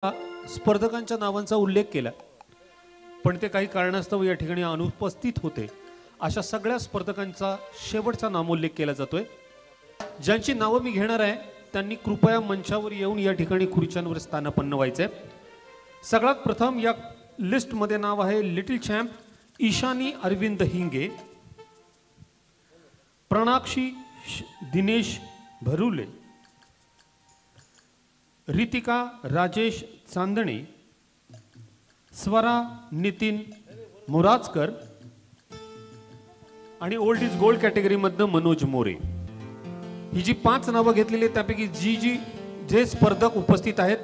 स्पर्धकांच्या नावांचा उल्लेख केला, पण ते काही कारणास्तव या ठिकाणी अनुपस्थित होते. अशा सगळ्या स्पर्धकांचा शेवटचा नामोल्लेख केला जातोय. ज्यांची नावं मी घेणार आहे त्यांनी कृपया मंचावर येऊन या ठिकाणी खुर्च्यांवर स्थानापन्न व्हायचे. सगळ्यात प्रथम या लिस्टमध्ये नाव आहे लिटिल चॅम्प ईशानी अरविंद हिंगे, प्रणाक्षी दिनेश भरुले, रितिका राजेश चांदणे, स्वरा नितीन मोराजकर आणि ओल्ड इज गोल्ड कॅटेगरीमधनं मनोज मोरे. ही जी 5 नावं घेतलेली आहेत त्यापैकी जे स्पर्धक उपस्थित आहेत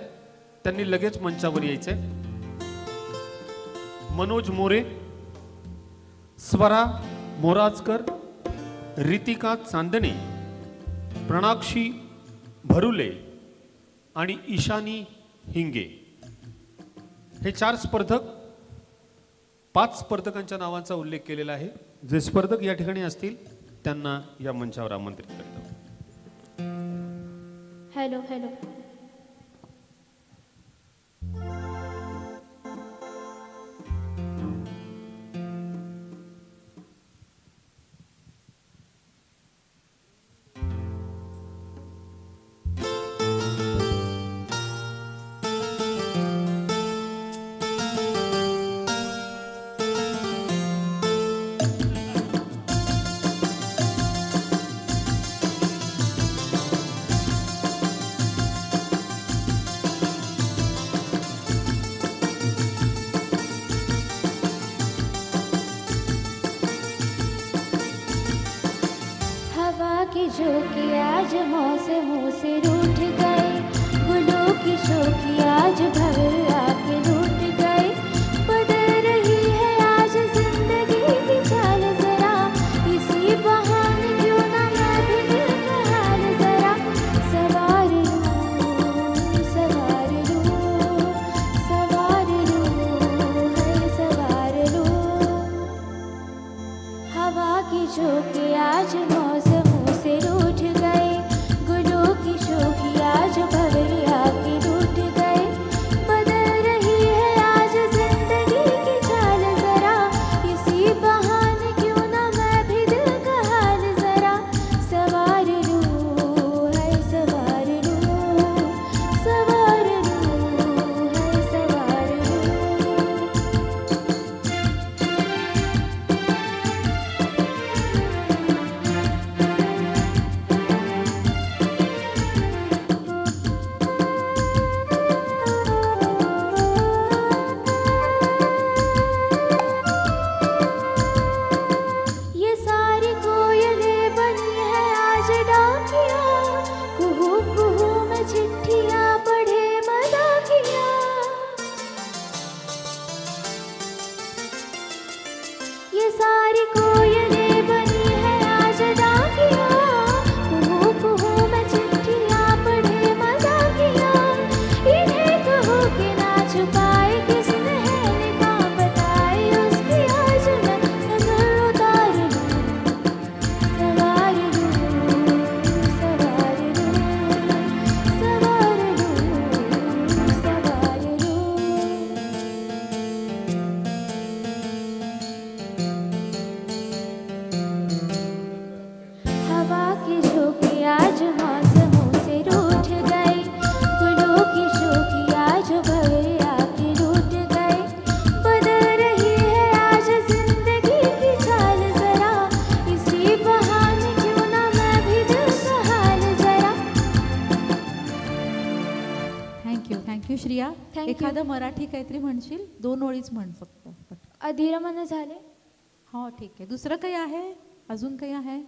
त्यांनी लगेच मंचावर यायचे. मनोज मोरे, स्वरा मोराजकर, रितिका चांदणे, प्रणाक्षी भरुले आणि ईशानी हिंगे हे 4 स्पर्धक, 5 स्पर्धकांच्या नावांचा उल्लेख केलेला आहे. जे स्पर्धक या ठिकाणी असतील त्यांना या मंचावर आमंत्रित करतो. Hello hello. की झोंकी आज मौसमों से रूठ गए, गुलों की शोखी आज भर आके लूट गए. बदल रही है आज जिंदगी की चाल जरा, इसी बहाने क्यों ना मैं भी दिल का हाल जरा सवार लूं, सवार लूं, सवार लूं, है सवार लूं. हवा की झोंकी आज मौसम से रूठ गए, गुलों की शोखी आज भंवर आके लूट गए. बदल रही है आज जिंदगी की चाल जरा, इसी बहाने क्यों ना मैं भी दिल का हाल जरा सवार लूं, है सवार लूं, सवार लूं, है सवार लूं. ये सारी कोयलें बनी है आज डाकिया, कुहू कुहू में चिट्ठियां पढ़े मजा किया. इन्हें कहो कि ना छुपाए किसने है निगाह बताए, उसकी आज मैं नजर उतार लूं, सवार लूं, सवार लूं, सवार लूं, सवार लूं. हवा की झोंकी आज मौसमों से रूठ गई, गुलों की शोखी आज भंवर आके लूट गए. बदल रही है आज जिंदगी की चाल जरा, इसी बहाने क्यों ना मैं भी दिल का हाल जरा. थँक्यू श्रिया. Thank you. एखादं मराठी काहीतरी म्हणशील? 2 ओळीच म्हण फक्त. अधिरमन झाले. हो ठीक आहे. दुसरं काही आहे? अजून काही आहे?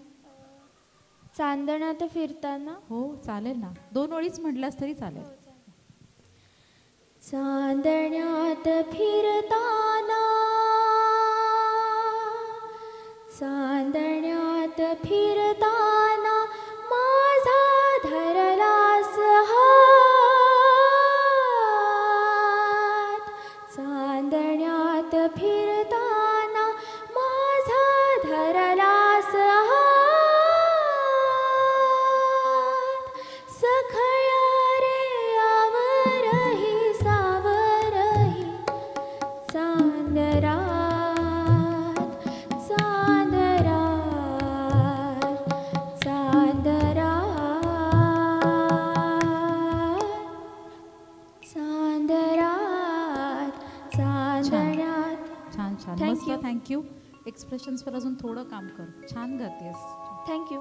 चांदण्यात फिरताना. हो चालेल ना. 2 ओळीच म्हटल्यास तरी चालेल. चांदण्यात फिरताना, चांदण्यात फिरताना माझा धरलास हात, चांदण्यात फिरताना माझा धरलास हात. सखळ्या रे आवर ही सा छान Thank मस्त you. थँक्यू. एक्सप्रेशन्सवर अजून थोडं काम कर. छान गातेस. थँक्यू.